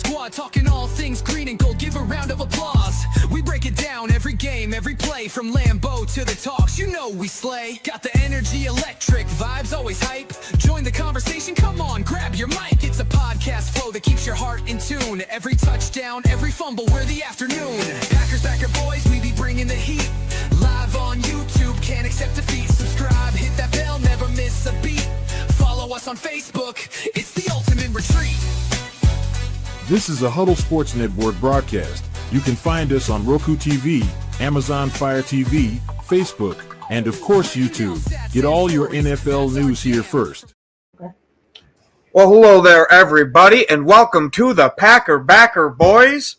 squad, talking all things green and gold. Give a round of applause. We break it down every game, every play, from Lambeau to the talks. You know we slay. Got the energy, electric vibes, always hype. Join the conversation, come on, grab your mic. It's a podcast flow that keeps your heart in tune. Every touchdown, every fumble, we're the afternoon. Packers, Packer boys, we be bringing the heat. Live on YouTube, can't accept defeat. Subscribe, hit that bell, never miss a beat. Follow us on Facebook, it's the ultimate retreat. This is a Huddle Sports Network broadcast. You can find us on Roku TV, Amazon Fire TV, Facebook, and of course YouTube. Get all your NFL news here first. Well, hello there, everybody, and welcome to the Packer Backer Boys.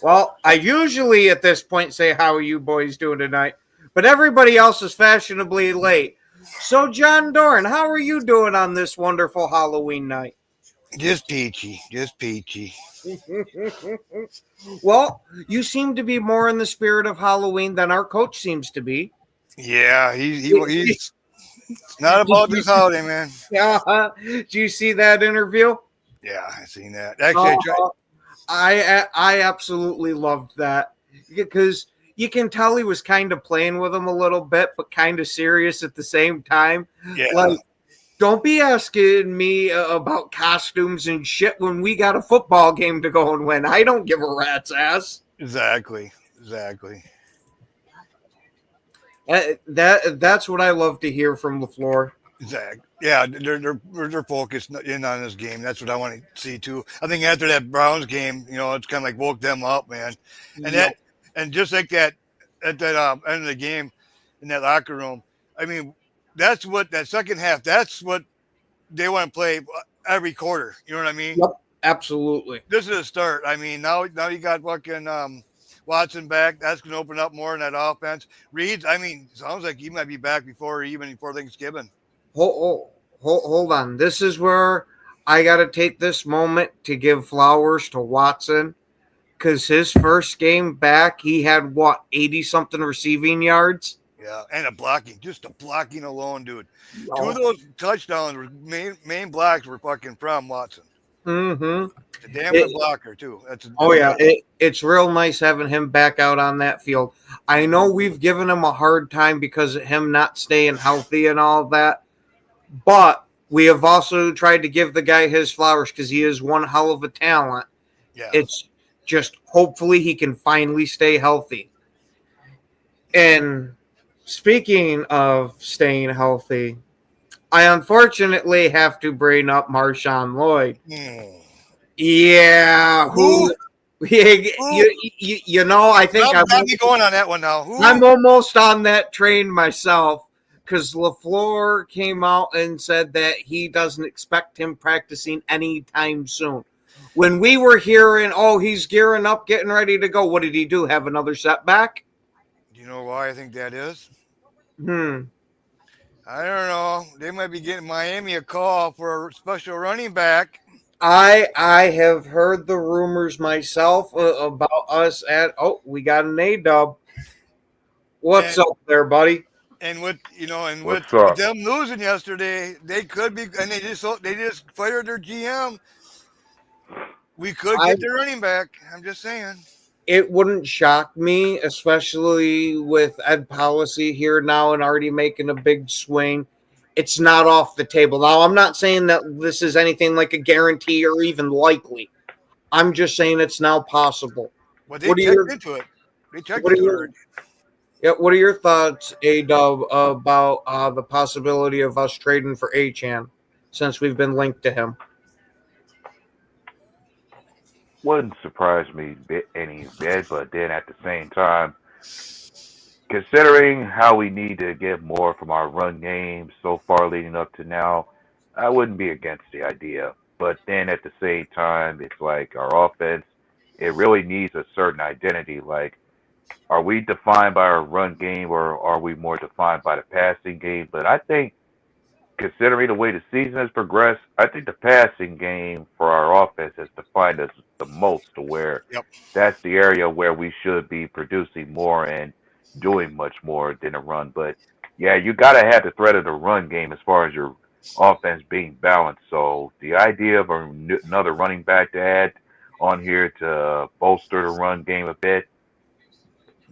Well, I usually at this point say, how are you boys doing tonight? But everybody else is fashionably late. So, John Doran, how are you doing on this wonderful Halloween night? Just peachy. Well, you seem to be more in the spirit of Halloween than our coach seems to be. Yeah, he's not about this holiday, man. Yeah, do you see that interview? Yeah, I seen that. Actually, I absolutely loved that because you can tell he was kind of playing with him a little bit, but kind of serious at the same time. Yeah. Like, don't be asking me about costumes and shit when we got a football game to go and win. I don't give a rat's ass. Exactly. That's what I love to hear from LaFleur. Exactly. Yeah, they're focused in on this game. That's what I want to see too. I think after that Browns game, it's kind of like woke them up, man. And and just like that at that end of the game in that locker room. I mean, that's what that second half. That's what they want to play every quarter. You know what I mean? Yep, absolutely. This is a start. I mean, now you got fucking Watson back. That's going to open up more in that offense. Reed, I mean, sounds like he might be back before Thanksgiving. Hold on. This is where I got to take this moment to give flowers to Watson because his first game back, he had 80-something receiving yards. Yeah, and just the blocking alone, dude. Oh. 2 of those touchdowns were main blocks were fucking from Watson. Mm-hmm. A damn good blocker too. It's real nice having him back out on that field. I know we've given him a hard time because of him not staying healthy and all that, but we have also tried to give the guy his flowers because he is one hell of a talent. Yeah. It's just hopefully he can finally stay healthy. And speaking of staying healthy, I unfortunately have to bring up Marshawn Lloyd. Yeah, who? You know, I think I'm going on that one now. I'm almost on that train myself because LaFleur came out and said that he doesn't expect him practicing anytime soon. When we were hearing, he's gearing up, getting ready to go, what did he do? Have another setback? Do you know why I think that is? I don't know. They might be getting Miami a call for a special running back. I have heard the rumors myself about us we got an A-dub. What's up there, buddy? And with them losing yesterday, they could be, and they just fired their GM. We could get their running back. I'm just saying. It wouldn't shock me, especially with Ed Policy here now and already making a big swing. It's not off the table. Now, I'm not saying that this is anything like a guarantee or even likely. I'm just saying it's now possible. Well, they checked into it. What are your thoughts, A-Dub, about the possibility of us trading for Achane since we've been linked to him? Wouldn't surprise me any bit, but then at the same time, considering how we need to get more from our run game so far leading up to now, I wouldn't be against the idea. But then at the same time, it's like our offense, it really needs a certain identity. Like, are we defined by our run game or are we more defined by the passing game? But I think, considering the way the season has progressed, I think the passing game for our offense has defined us the most to where that's the area where we should be producing more and doing much more than a run. But yeah, you got to have the threat of the run game as far as your offense being balanced. So the idea of another running back to add on here to bolster the run game a bit,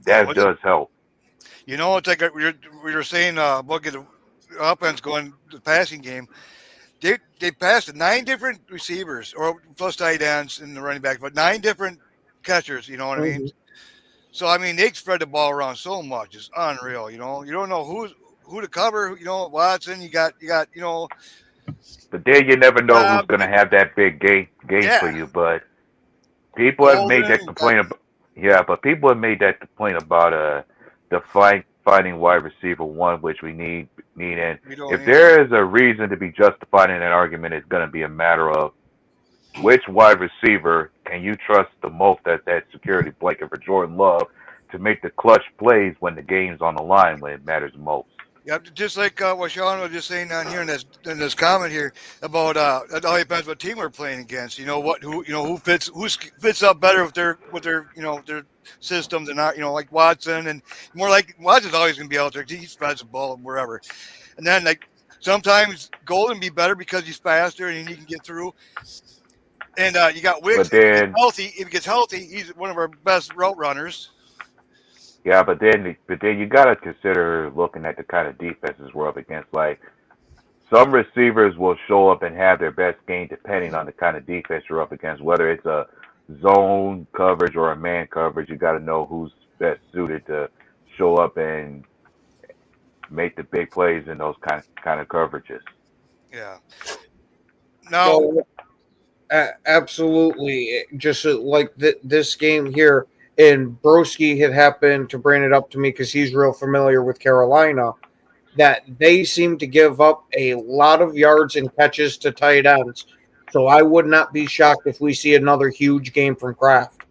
Yeah, that does help. you know, it's like we were saying, look at the offense going the passing game. They passed 9 different receivers or plus tight ends and the running back, but 9 different catchers. You know what I mean? Mhm. So I mean, they spread the ball around so much. It's unreal. You know, you don't know who to cover. You know, Watson. You got. You know, But then you never know who's Cobb, going to have that big game for yeah, you. But people have made Golden. that complaint about, yeah, but people have made that complaint about the fighting wide receiver one, which we need. And We don't. if Yeah, there is a reason to be justified in that argument, it's going to be a matter of which wide receiver can you trust the most as that security blanket for Jordan Love to make the clutch plays when the game's on the line when it matters most. yeah. Just like what Sean was just saying down here in this comment here about it all depends what team we're playing against. You know who fits up better with their their systems and not like Watson and more like Watson's always going to be out there. He spreads the ball wherever, and then like sometimes Golden be better because he's faster and he can get through. And you got Wicks. But then, If he gets healthy, he's one of our best route runners. yeah, but then you got to consider looking at the kind of defenses we're up against. Like some receivers will show up and have their best game depending on the kind of defense you're up against, whether it's a zone coverage or a man coverage. You got to know who's best suited to show up and make the big plays in those kind of coverages. Yeah. Now, So, absolutely. Just like this game here, and Broski had happened to bring it up to me because he's real familiar with Carolina, that they seem to give up a lot of yards and catches to tight ends. So I would not be shocked if we see another huge game from Kraft.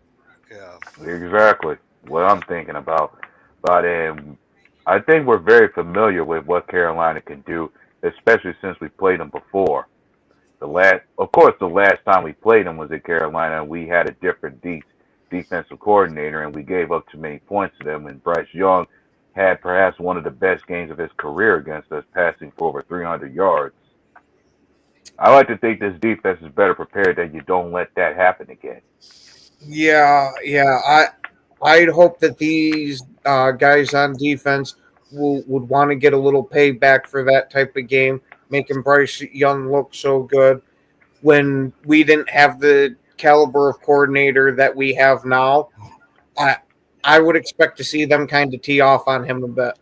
yeah. Exactly what I'm thinking about. But I think we're very familiar with what Carolina can do, especially since we played them before. Of course, the last time we played them was at Carolina, and we had a different defensive coordinator, and we gave up too many points to them. And Bryce Young had perhaps one of the best games of his career against us, passing for over 300 yards. I like to think this defense is better prepared that you don't let that happen again. Yeah, yeah. I'd hope that these guys on defense would want to get a little payback for that type of game, making Bryce Young look so good when we didn't have the caliber of coordinator that we have now. I I would expect to see them kind of tee off on him a bit.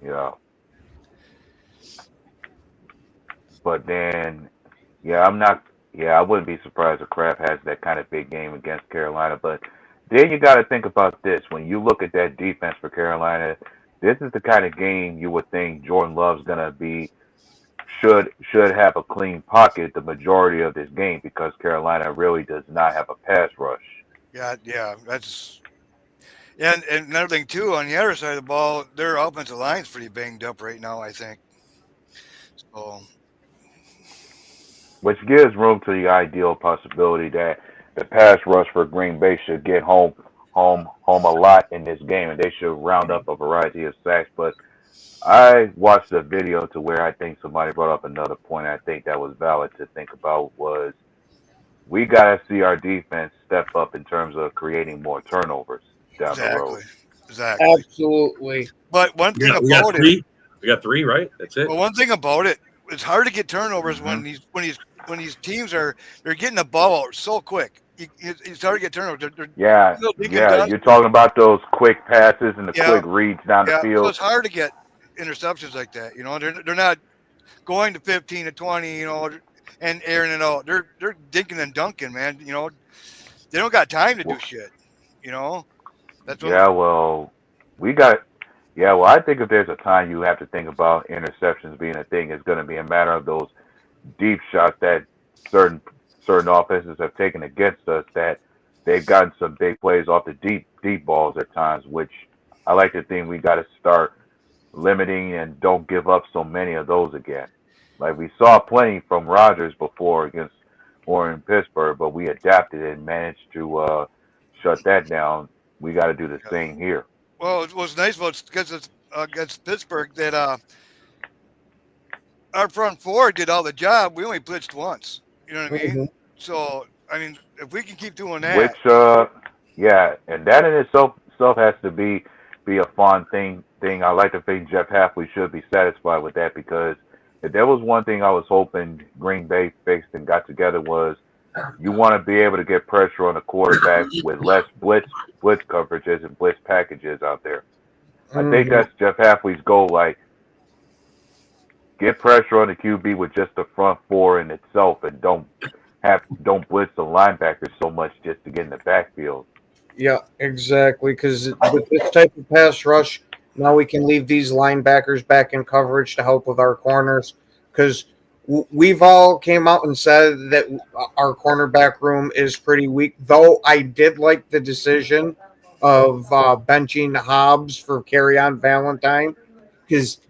Yeah. But then, yeah, I'm not. Yeah, I wouldn't be surprised if Kraft has that kind of big game against Carolina. But then you got to think about this. When you look at that defense for Carolina, this is the kind of game you would think Jordan Love's gonna be should have a clean pocket the majority of this game because Carolina really does not have a pass rush. Yeah. And another thing too, on the other side of the ball, their offensive line's pretty banged up right now. I think. So Which gives room to the ideal possibility that the pass rush for Green Bay should get home a lot in this game, and they should round up a variety of sacks. But I watched a video to where I think somebody brought up another point. I think that was valid to think about was we got to see our defense step up in terms of creating more turnovers down the road. exactly. Absolutely. But one We thing got, we got about it, three. We got three, right? That's it. well, one thing about it, it's hard to get turnovers Mhm. when these teams they're getting the ball out so quick. It's hard to get turnovers. Yeah, You know, Lincoln yeah, does- you're talking about those quick passes and the Yeah. quick reads down the So field. it's hard to get interceptions like that. You know, they're not going to 15 to 20. You know, and airing it out. They're dinking and dunking, man. You know, they don't got time to do shit. You know, that's what. Yeah, well, we got. Yeah, well, I think if there's a time you have to think about interceptions being a thing, it's going to be a matter of those deep shots that certain offenses have taken against us. That they've gotten some big plays off the deep balls at times, which I like to think we got to start limiting and don't give up so many of those again. Like we saw plenty from Rodgers before against Warren Pittsburgh, but we adapted and managed to shut that down. We got to do the same here. Well, it was nice about against Pittsburgh that our front four did all the job. We only blitzed once. You know what I mean? Mhm. So I mean, if we can keep doing that, Which, yeah, and that in itself has to be a fun thing. I like to think Jeff Halfley should be satisfied with that, because if there was one thing I was hoping Green Bay fixed and got together was, you want to be able to get pressure on the quarterback with less blitz coverages and blitz packages out there. I think that's Jeff Halfley's goal. Like, get pressure on the QB with just the front four in itself, and don't blitz the linebackers so much just to get in the backfield. Yeah, exactly. Because with this type of pass rush, now we can leave these linebackers back in coverage to help with our corners. Because we've all came out and said that our cornerback room is pretty weak. Though I did like the decision of benching Hobbs for Kerryon Valentine, because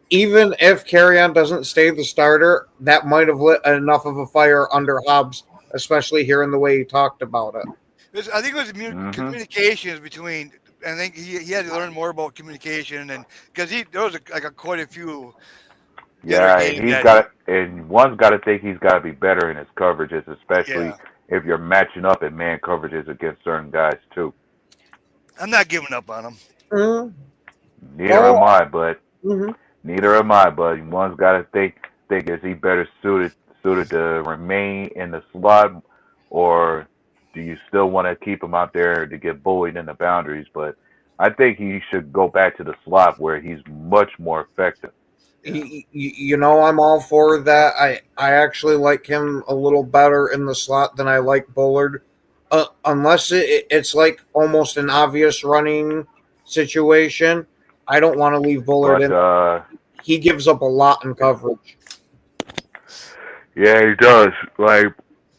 even if Kerryon doesn't stay the starter, that might have lit enough of a fire under Hobbs, especially hearing the way he talked about it. I think it was communications between. I think he had to learn more about communication, and because there was quite a few. Yeah, and one's got to think he's got to be better in his coverages, especially if you're matching up in man coverages against certain guys too. I'm not giving up on him. Mm-hmm. Neither am I, but one's got to think is he better suited to remain in the slot, or do you still want to keep him out there to get bullied in the boundaries? But I think he should go back to the slot where he's much more effective. You know, I'm all for that. I actually like him a little better in the slot than I like Bullard. Unless it's like almost an obvious running situation, I don't want to leave Bullard in. He gives up a lot in coverage. Yeah, he does. Like,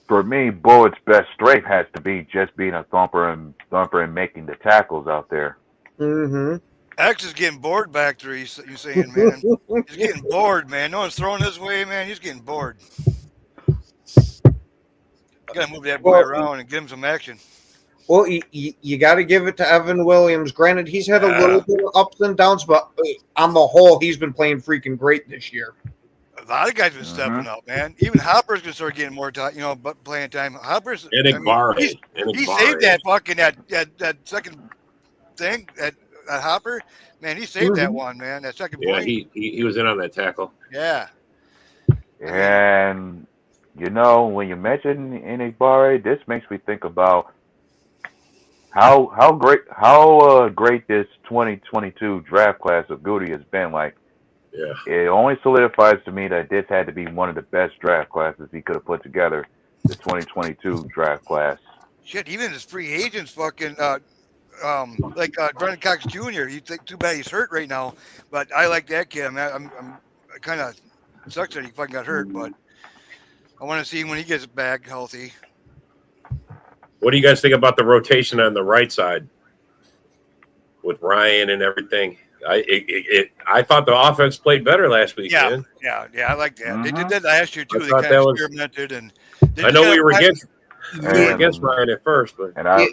for me, Bullard's best strength has to be just being a thumper and making the tackles out there. Mm-hmm. X is getting bored back there. You saying, man? He's getting bored, man. No one's throwing his way, man. He's getting bored. Got to move that boy around and give him some action. Well, you got to give it to Evan Williams. Granted, he's had a little bit of ups and downs, but on the whole, he's been playing freaking great this year. A lot of guys been stepping up, man. Even Hopper's gonna start getting more time, playing time. Hopper's he saved that fucking that second thing that Hopper, man. He saved that one, man. That second play. He was in on that tackle. Yeah. And when you mention Enigbare, this makes me think about how great this 2022 draft class of Goody has been. Like, yeah, it only solidifies to me that this had to be one of the best draft classes he could have put together. The 2022 draft class. Shit, even his free agents, fucking Brendan Cox Jr. You think too bad he's hurt right now, but I like that kid. I'm kind of sucks that he fucking got hurt, but I want to see him when he gets back healthy. What do you guys think about the rotation on the right side with Ryan and everything? I thought the offense played better last week. Yeah, man. I like that. Mm-hmm. They did that last year too. They kind of experimented, and I know we were against Ryan at first, but I'll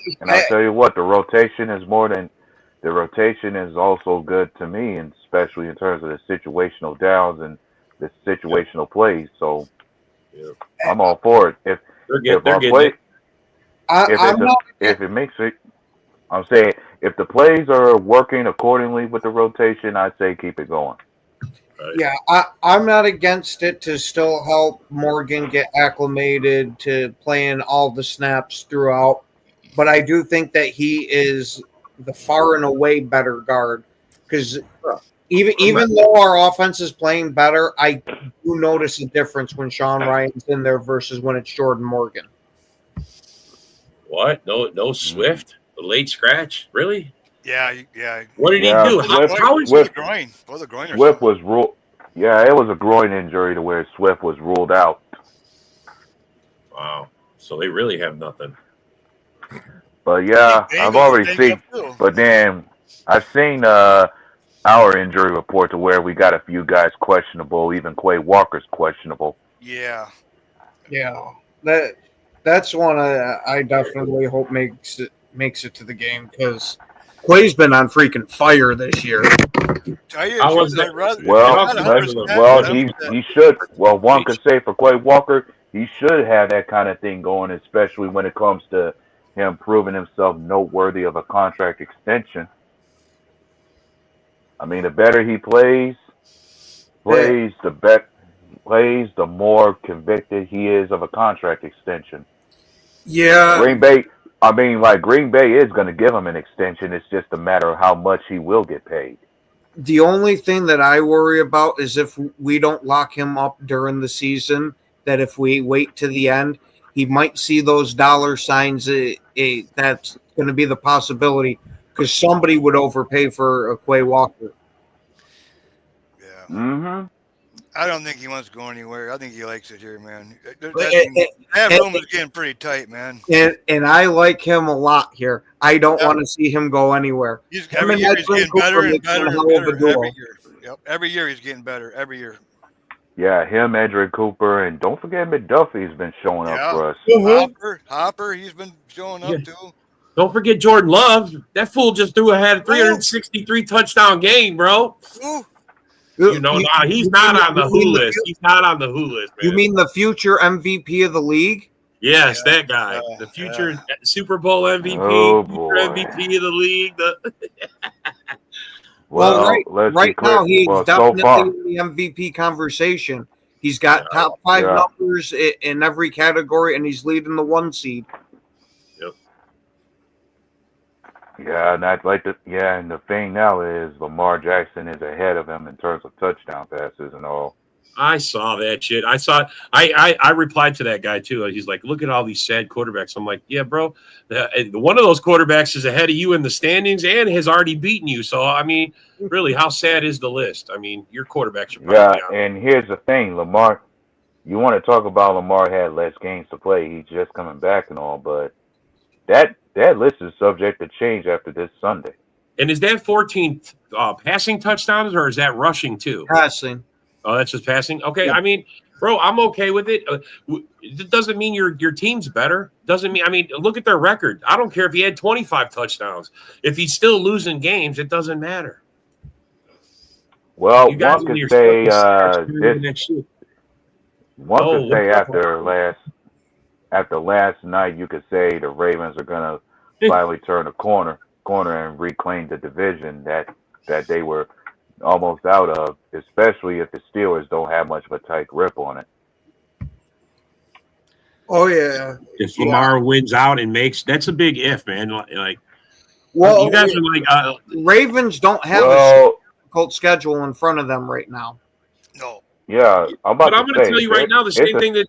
tell you what, the rotation is also good to me, and especially in terms of the situational downs and the situational plays. So I'm all for it. I'm saying if the plays are working accordingly with the rotation, I'd say keep it going. Right. Yeah, I'm not against it to still help Morgan get acclimated to playing all the snaps throughout, but I do think that he is the far and away better guard, because even though our offense is playing better, I do notice a difference when Sean Ryan's in there versus when it's Jordan Morgan. What? No Swift? The late scratch? Really? Yeah. What did he do? How is the groin? Both the groin. Swift was ruled. Yeah, it was a groin injury to where Swift was ruled out. Wow. So they really have nothing. But yeah, I've already seen. But then I've seen our injury report to where we got a few guys questionable. Even Quay Walker's questionable. Yeah. That's one I definitely hope makes it to the game, because Quay's been on freaking fire this year. He should. Well, one could say for Quay Walker, he should have that kind of thing going, especially when it comes to him proving himself noteworthy of a contract extension. I mean, the better he plays, the more convicted he is of a contract extension. Yeah, Green Bay is going to give him an extension. It's just a matter of how much he will get paid. the only thing that I worry about is if we don't lock him up during the season, that if we wait to the end, he might see those dollar signs. That's going to be the possibility because somebody would overpay for Quay Walker. Yeah. Mm-hmm. I don't think he wants to go anywhere. I think he likes it here, man. And- That room is getting pretty tight, man. And I like him a lot here. I don't Yeah. want to see him go anywhere. Every and year he's Edwin getting better Cooper and makes better one and hell of a better duo. every year. Yep. Every year he's getting better. Every year. Yeah, him, Edric Cooper, and don't forget McDuffie's been showing up Yeah. for us. Hopper, he's been showing up Yeah. too. Don't forget Jordan Love. That fool just had a 363 touchdown game, bro. Ooh. You know, he's not on the who list. He's not on the who list, man. You mean the future MVP of the league? Yes, Yeah. that guy. The future Super Bowl MVP, Oh, future boy. MVP of the league. Right now he's so definitely far, in the MVP conversation. He's got top 5 Yeah. numbers in every category, and he's leading the 1 seed. yeah, and and the thing now is Lamar Jackson is ahead of him in terms of touchdown passes and all. I saw that shit. I replied to that guy too. He's like, look at all these sad quarterbacks. I'm like, yeah, bro. One of those quarterbacks is ahead of you in the standings and has already beaten you. So, I mean, really, how sad is the list? I mean, your quarterbacks are probably out. And here's the thing, Lamar. You want to talk about Lamar had less games to play. He's just coming back and all, but that list is subject to change after this Sunday. And is that 14 passing touchdowns or is that rushing too? Passing. Oh, that's just passing? Okay. Yeah. I mean, bro, I'm okay with it. It doesn't mean your team's better. Doesn't mean, I mean, look at their record. I don't care if he had 25 touchdowns. If he's still losing games, it doesn't matter. Well, You guys one in could your say next year. after last night, you could say the Ravens are gonna finally turn the corner and reclaim the division that they were almost out of, especially if the Steelers don't have much of a tight grip on it. Oh, yeah. If Lamar wins out and that's a big if, man. Like, Well, you guys are like, Ravens don't have a Well, difficult schedule in front of them right now. No. yeah, I'm but I'm about going to to say tell you right now the it's same a- thing that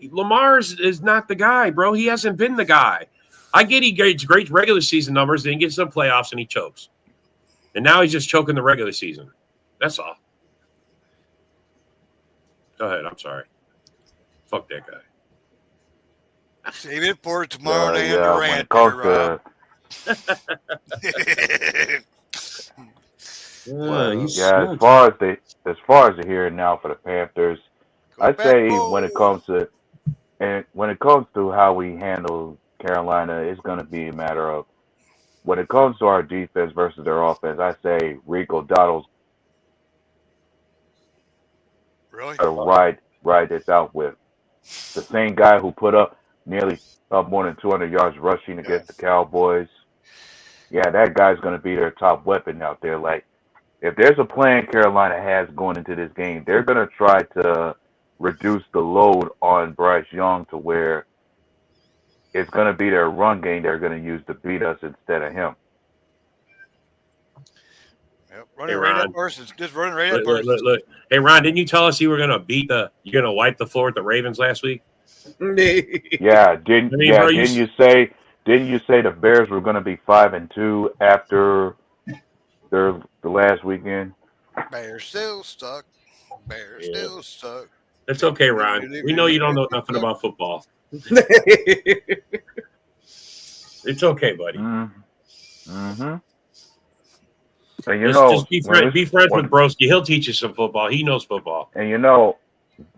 Lamar is not the guy, bro. He hasn't been the guy. I get he gets great regular season numbers, then he gets some playoffs and he chokes. And now he's just choking the regular season. That's all. Go ahead. I'm sorry. Fuck that guy. Save it for tomorrow night yeah, on when the it rant. comes to He's as far as the here and now for the Panthers, I'd say when it comes to how we handle Carolina, it's going to be a matter of when it comes to our defense versus their offense. I say Rico Dotto's Really? to ride this out with the same guy who put up nearly more than 200 yards rushing against the Cowboys. Yeah, that guy's going to be their top weapon out there. Like, if there's a plan Carolina has going into this game, they're going to try to reduce the load on Bryce Young to where it's going to be their run game they're going to use to beat us instead of him. Yep. Running right Ron. at Parsons. Just running right at Parsons. Look. Hey, Ron, didn't you tell us you were going to you're going to wipe the floor with the Ravens last week? Yeah, didn't you say the Bears were going to be 5-2 after the last weekend? Bears still stuck. Bears still stuck. It's okay, Ron. We know you don't know nothing about football. It's okay, buddy. Mm-hmm. And Just be friends with Broski. He'll teach you some football. He knows football. And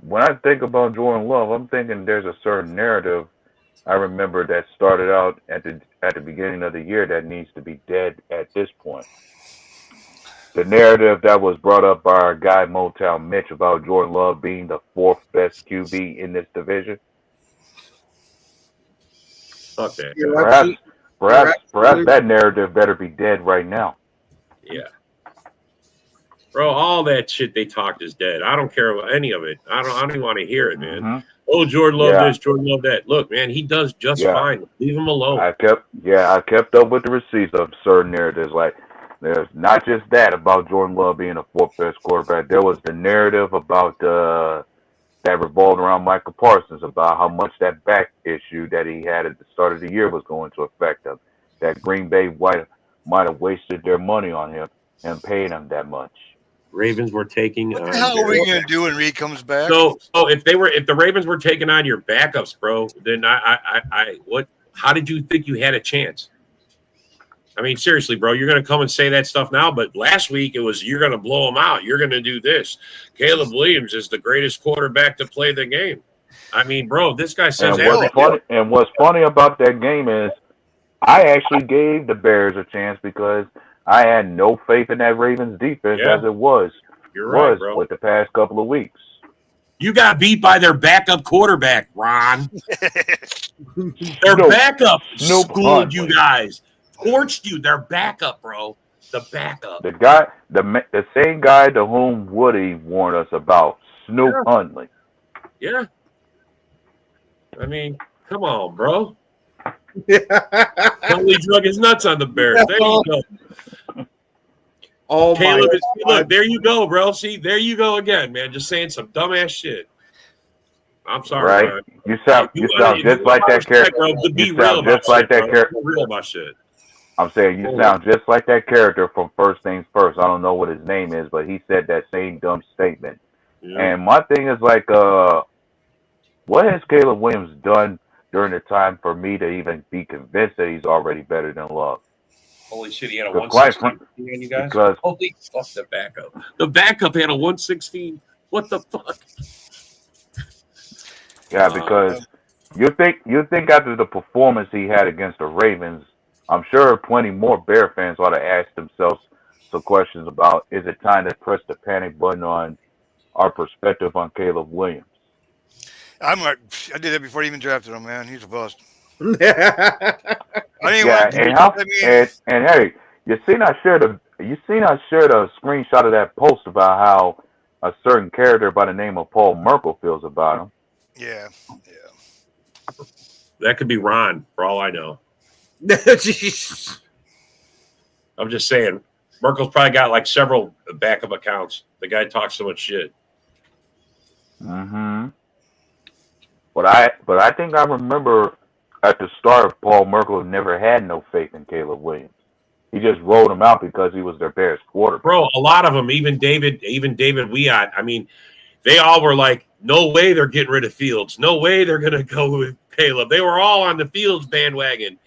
when I think about Jordan Love, I'm thinking there's a certain narrative I remember that started out at the beginning of the year that needs to be dead at this point. the narrative that was brought up by our guy Motown Mitch about Jordan Love being the fourth best QB in this division. Fuck that. You're Perhaps, absolutely- perhaps that narrative better be dead right now. Yeah. Bro, all that shit they talked is dead. I don't care about any of it. I don't even want to hear it, man. Mhm. Oh, Jordan Love Yeah. this, Jordan Love that. Look, man, he does just Yeah. fine. Leave him alone. I kept up with the receipts of certain narratives. Like, there's not just that about Jordan Love being a fourth best quarterback. There was the narrative about that revolved around Michael Parsons about how much that back issue that he had at the start of the year was going to affect him. That Green Bay might have wasted their money on him and paid him that much. Ravens were taking What on the hell are we their- gonna do when Reed comes back? So if the Ravens were taking on your backups, bro, then I what? How did you think you had a chance? I mean, seriously, bro, you're gonna come and say that stuff now, but last week it was you're gonna blow them out. You're gonna do this. Caleb Williams is the greatest quarterback to play the game. I mean, bro, this guy says And what's funny about that game is I actually gave the Bears a chance because I had no faith in that Ravens defense Yeah. as it was You're right, bro. with the past couple of weeks. You got beat by their backup quarterback, Ron. Their Snoop- backup Snoop schooled you Huntley. guys, torched you. Their backup, bro. The backup. The guy, the same guy to whom Woody warned us about, Snoop Yeah. Huntley. Yeah. I mean, come on, bro. Totally drug his nuts on the Bears. There you go. Oh Caleb my is look, there you go, bro. See, there you go again, man. Just saying some dumbass shit. I'm sorry, Right? Ron. You sound just like that character. Bro, to be You real sound about just like shit, that bro. character. Be real about shit. I'm saying you sound just like that character from First Things First. I don't know what his name is, but he said that same dumb statement. Yeah. And my thing is like, what has Caleb Williams done during the time for me to even be convinced that he's already better than Love? Holy shit, he had a But quite 116 on you guys. because- Holy fuck, the backup. The backup had a 116. What the fuck? Yeah, because you think after the performance he had against the Ravens, I'm sure plenty more Bear fans ought to ask themselves some questions about, is it time to press the panic button on our perspective on Caleb Williams? I did that before he even drafted him, man. He's a bust. God. I didn't Yeah, want to. and how I mean, and hey, you seen I shared a screenshot of that post about how a certain character by the name of Paul Merkel feels about him. yeah. That could be Ron, for all I know. Jeez. I'm just saying. Merkel's probably got like several backup accounts. The guy talks so much shit. Mm-hmm. But I think I remember at the start, Paul Merkel never had no faith in Caleb Williams. He just rolled him out because he was their Bears quarterback. Bro, a lot of them, even David Weatt, I mean, they all were like, no way they're getting rid of Fields. No way they're going to go with Caleb. They were all on the Fields bandwagon.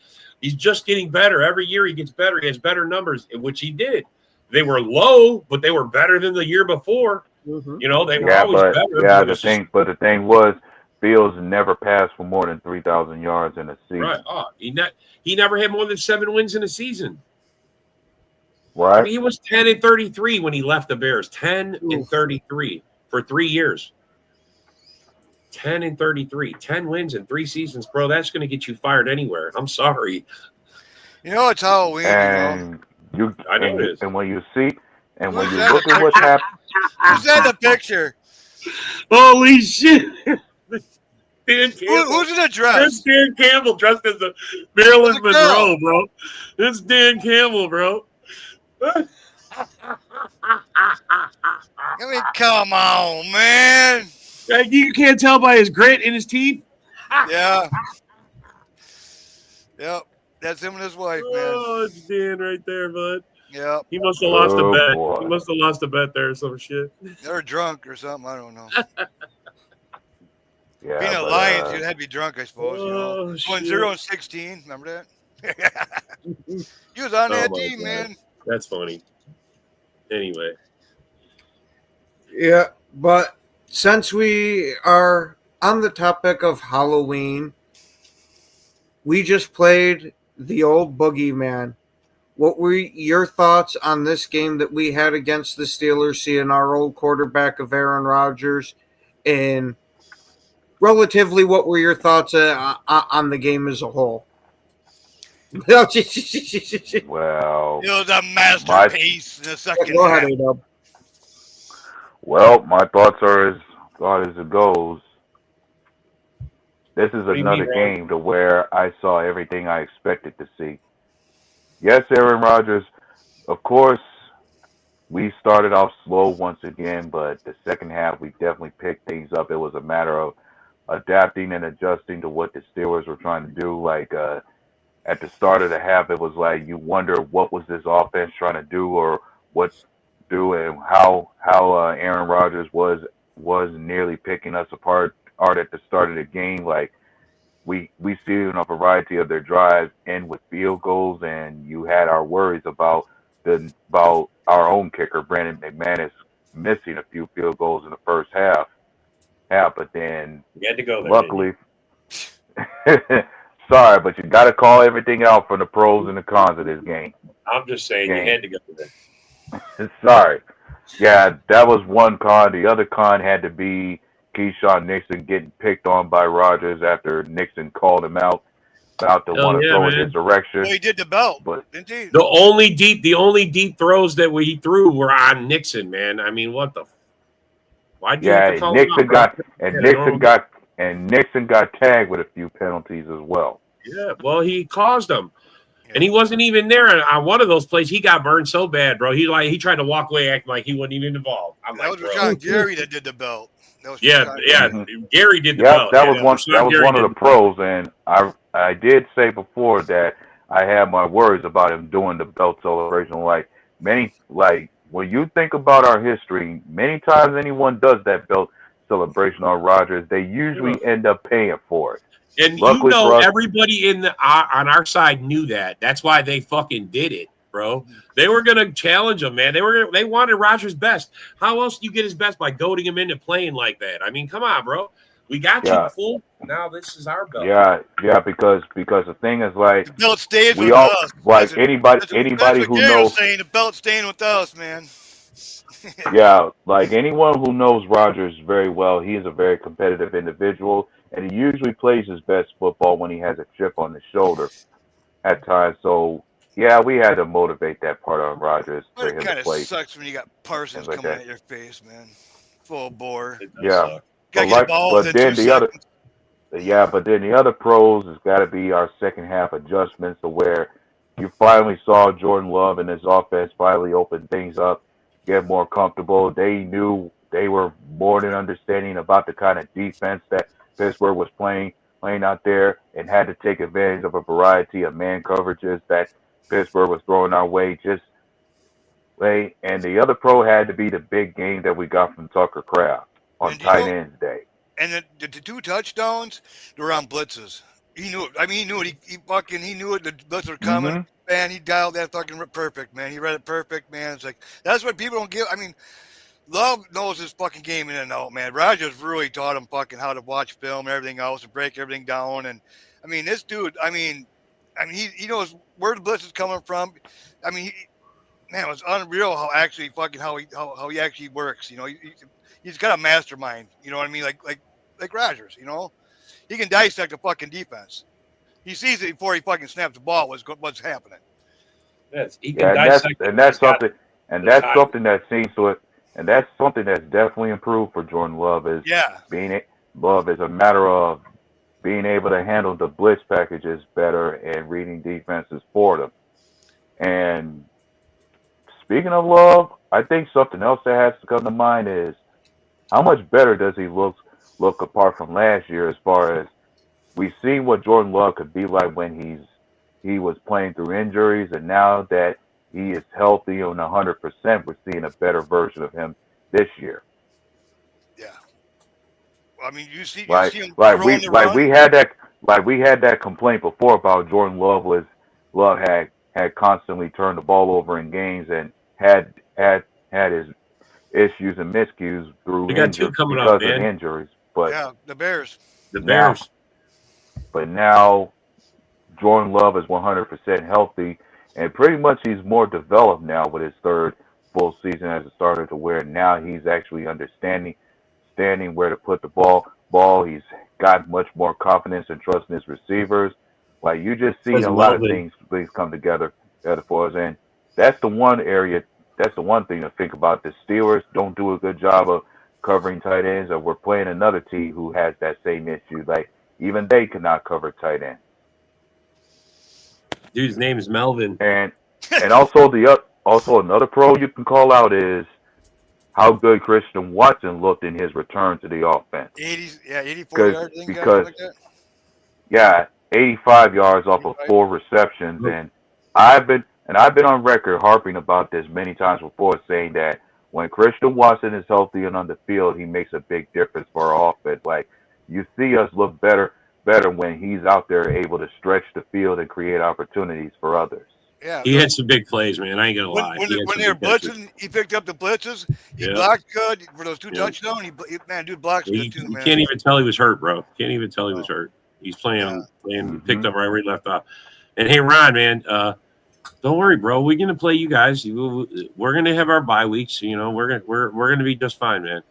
He's just getting better. Every year he gets better. He has better numbers, which he did. They were low, but they were better than the year before. Mhm. You know, they were Yeah, always but better. the thing was, Fields never passed for more than 3,000 yards in a season. Right. Oh, he never had more than 7 wins in a season. Right? I mean, he was 10-33 when he left the Bears. 10-33 for 3 years. 10-33, 10 wins in 3 seasons, bro. That's going to get you fired anywhere. I'm sorry. You know, it's Halloween. And I know it is. and when you see and when Who's you that? look at what's happening, Who's that in the picture? Holy shit! Dan Campbell. Who's in the This dress? Dan Campbell dressed as a Marilyn It's a girl. Monroe, bro. This Dan Campbell, bro. I mean, come on, man. You can't tell by his grit in his teeth. Yeah. Yep. That's him and his wife, man. Oh, it's Dan right there, bud. Yep. He must have lost a Oh, bet. boy. He must have lost a bet there or some shit. They're drunk or something. I don't know. yeah, Being a but, Lions, you'd have to be drunk, I suppose. You know, Oh, going shit. 0-16. Remember that? He was on that Oh, my team, God. man. That's funny. Anyway, Yeah, but since we are on the topic of Halloween, we just played the old boogeyman. what were your thoughts on this game that we had against the Steelers, seeing our old quarterback of Aaron Rodgers? And relatively, what were your thoughts on the game as a whole? Well, It was a masterpiece in the second Go ahead, half. A-Dub. well, my thoughts are as thought as it goes. This is do you another mean, Ron? game to where I saw everything I expected to see. Yes, Aaron Rodgers, of course, we started off slow once again, but the second half we definitely picked things up. It was a matter of adapting and adjusting to what the Steelers were trying to do. Like at the start of the half, it was like you wonder what was this offense trying to do or what do and how Aaron Rodgers was nearly picking us apart at the start of the game. Like we see in a variety of their drives end with field goals, and you had our worries about our own kicker Brandon McManus missing a few field goals in the first half. But then You had to go there. luckily, sorry, but you got to call everything out for the pros and the cons of this game. I'm just saying you had to go there. Sorry. Yeah, that was one con. The other con had to be Keyshawn Nixon getting picked on by Rodgers after Nixon called him out about the Hell want to yeah, throw in man. his direction. Well, he did the belt, But didn't he? The only deep throws that he threw were on Nixon, man. I mean, what the? Why'd you have to yeah, call him out, bro? Nixon got tagged with a few penalties as well. Yeah, well, he caused them, and he wasn't even there on one of those plays. He got burned so bad, bro. He tried to walk away, acting like he wasn't even involved. I'm That like, was bro. Rashawn Gary that did the belt. That was Yeah, Rashawn yeah. Gary. Gary did the Yeah, belt. that Yeah, was one. Rashawn That was Gary one of did the pros, and I did say before that I had my worries about him doing the belt celebration. Like when you think about our history, many times anyone does that belt celebration on Rodgers, they usually end up paying for it. And Luckily for us- everybody on our side knew that. That's why they fucking did it, bro. They were gonna challenge him, man. They wanted Rodgers' best. How else do you get his best by goading him into playing like that? I mean, come on, bro. We got Yeah. you full. Now this is our belt. Yeah, because the thing is like The belt stays we with all us. like That's anybody what who Gary was knows. saying. The belt's staying with us, man. Yeah, like anyone who knows Rodgers very well, he is a very competitive individual, and he usually plays his best football when he has a chip on his shoulder at times. So, yeah, we had to motivate that part of Rodgers But for it him kind to of play. sucks when you got Parsons Things like coming that. at your face, man. Full bore. It does Yeah. suck. Gotta But get the ball but within then 2 the other, seconds. but then the other pros has got to be our second half adjustments to where you finally saw Jordan Love and his offense finally open things up, get more comfortable. They knew they were more than understanding about the kind of defense that Pittsburgh was playing out there, and had to take advantage of a variety of man coverages that Pittsburgh was throwing our way. And the other pro had to be the big game that we got from Tucker Kraft on And do you tight know- ends day. And the 2 touchdowns, they were on blitzes. He knew it. I mean, he knew it. He knew it. The blitzes were coming. Mhm. Man, he dialed that fucking perfect, man. He read it perfect, man. It's like, that's what people don't give. I mean, Love knows his fucking game in and out, man. Rodgers really taught him fucking how to watch film and everything else and break everything down. And I mean, this dude, I mean, he knows where the blitz is coming from. I mean, man, it was unreal how he actually works. You know, he's got a mastermind. You know what I mean? Like Rodgers. You know, he can dissect a fucking defense. He sees it before he fucking snaps the ball. What's happening? Yes, he can Yeah, dissect and that's He's got something, and the that's time. something that seems to it, and that's something that's definitely improved for Jordan Love is Yeah. Love is a matter of being able to handle the blitz packages better and reading defenses for them. And speaking of Love, I think something else that has to come to mind is how much better does he look apart from last year as far as we've seen what Jordan Love could be like when he was playing through injuries, and now that he is healthy and 100%, we're seeing a better version of him this year. Yeah. I mean, you see him We throwing the run. had that complaint before about Jordan Love had constantly turned the ball over in games and had his issues and miscues through We got 2 coming up, because of man. injuries. But Yeah, the Bears. The Bears. But now Jordan Love is 100% healthy, And pretty much he's more developed now with his third full season as a starter, to where now he's actually understanding where to put the ball. He's got much more confidence and trust in his receivers. Like, you just see a lot of things come together for us. And that's the one area, that's the one thing to think about. The Steelers don't do a good job of covering tight ends, or we're playing another team who has that same issue. Like, even they cannot cover tight end. Dude's name is Melvin. And also also another pro you can call out is how good Christian Watson looked in his return to the offense. 84 yards. Because yeah, 85 yards off of 4 receptions, and I've been on record harping about this many times before, saying that when Christian Watson is healthy and on the field, he makes a big difference for our offense. Like, you see us look better when he's out there able to stretch the field and create opportunities for others. Yeah, he had some big plays, man. I ain't gonna lie. When they were blitzing, he picked up the blitzes. He blocked good for those 2 touchdowns. Dude blocks good too, man. You can't even tell he was hurt, bro. Can't even tell he was hurt. He's playing, picked up right where he left off. And hey, Ron, man, don't worry, bro. We're gonna play you guys. We're gonna have our bye weeks. You know, we're gonna be just fine, man.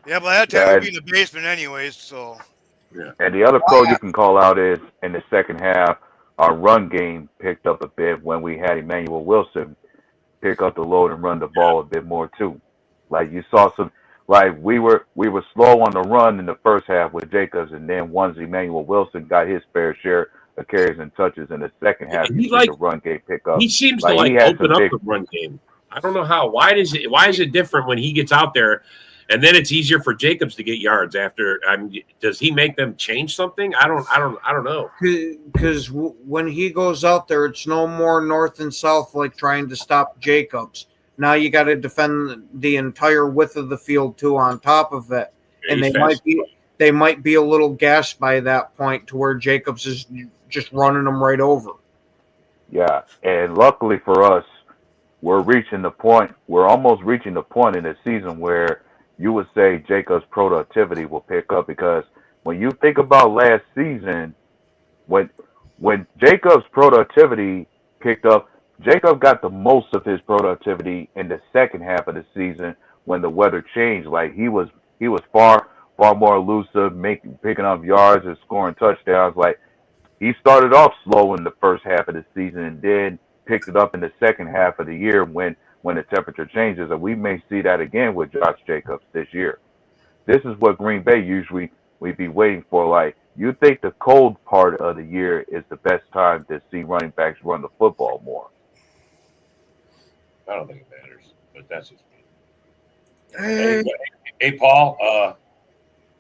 Yeah, but that time we'll be in the basement anyways. So. Yeah. And the other pro you can call out is in the second half, our run game picked up a bit when we had Emmanuel Wilson pick up the load and run the ball a bit more too. Like, you saw some, like, we were slow on the run in the first half with Jacobs, and then once Emmanuel Wilson got his fair share of carries and touches in the second half, he the run game pick up. He seems to open up the run game. I don't know how. Why is it different when he gets out there? And then it's easier for Jacobs to get yards after. Does he make them change something? I don't know. Because when he goes out there, it's no more north and south like trying to stop Jacobs. Now you got to defend the entire width of the field too. On top of it, Yeah, and they might be a little gassed by that point to where Jacobs is just running them right over. Yeah, and luckily for us, we're almost reaching the point in the season where you would say Jacobs' productivity will pick up, because when you think about last season, when Jacobs' productivity picked up, Jacob got the most of his productivity in the second half of the season when the weather changed. Like, he was far more elusive, picking up yards and scoring touchdowns. Like, he started off slow in the first half of the season and then picked it up in the second half of the year when the temperature changes, and we may see that again with Josh Jacobs this year. This is what Green Bay usually we'd be waiting for. Like, you think the cold part of the year is the best time to see running backs run the football more. I don't think it matters, but that's just me. Hey, Paul.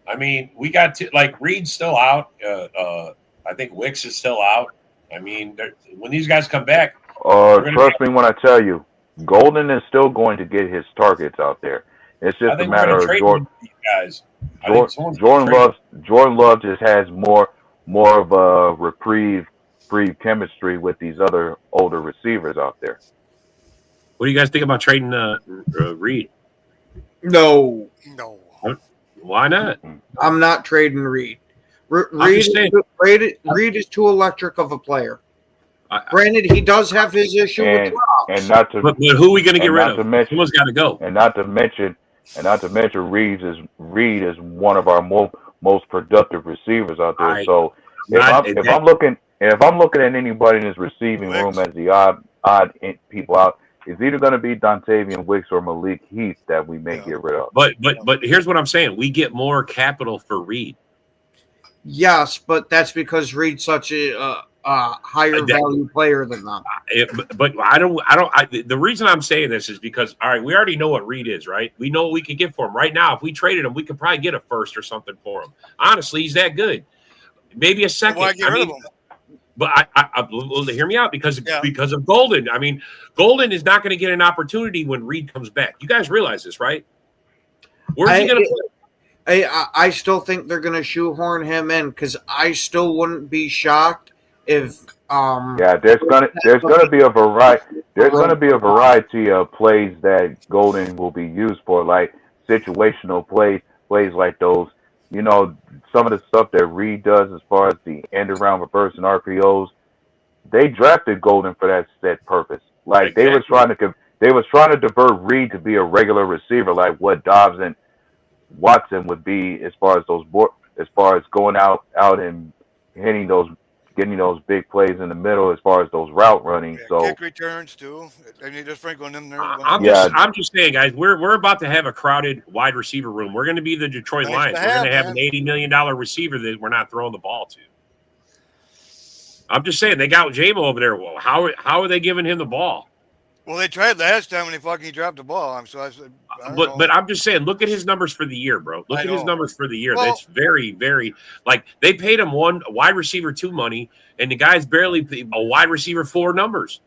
I mean, we got Reed's still out. I think Wicks is still out. I mean, when these guys come back, trust me when I tell you, Golden is still going to get his targets out there. It's just a matter of Jordan. Jordan Love just has more of a reprieve chemistry with these other older receivers out there. What do you guys think about trading Reed? No. Why not? I'm not trading Reed. Reed is too electric of a player. Granted, he does have his issue with drops. But who are we going to get rid of? Someone's got to go. And not to mention, Reed is one of our most productive receivers out there. So if I'm looking at anybody in this receiving room as the odd people out, it's either going to be Dontavian Wicks or Malik Heath that we may get rid of. But here's what I'm saying: we get more capital for Reed. Yes, but that's because Reed's such a higher value player than them. But the reason I'm saying this is because, all right, we already know what Reed is, right? We know what we could get for him right now. If we traded him, we could probably get a first or something for him. Honestly, he's that good. Maybe a second. Why get rid of him? But hear me out because of Golden. I mean, Golden is not going to get an opportunity when Reed comes back. You guys realize this, right? Where's he going to play? I still think they're going to shoehorn him in, because I still wouldn't be shocked if there's gonna be a variety of plays that Golden will be used for, like situational plays like those. You know, some of the stuff that Reed does as far as the end around reverse and RPOs, they drafted Golden for that purpose. Like they was trying to divert Reed to be a regular receiver, like what Dobbs and Watson would be as far as going out and getting those big plays in the middle as far as those route running. Yeah, So kick returns too. I mean, just sprinkling them there. I'm just saying, guys, we're about to have a crowded wide receiver room. We're going to be the Detroit Nice Lions. to We're going to have, have man. an $80 million receiver that we're not throwing the ball to. I'm just saying, they got J-Mo over there. Well, how are they giving him the ball? Well, they tried last time when he dropped the ball. I said, I don't know. But I'm just saying, look at his numbers for the year, bro. Look I at his know. numbers for the year. Well- That's very, very like they paid him one wide receiver 2 money, and the guy's barely a wide receiver 4 numbers.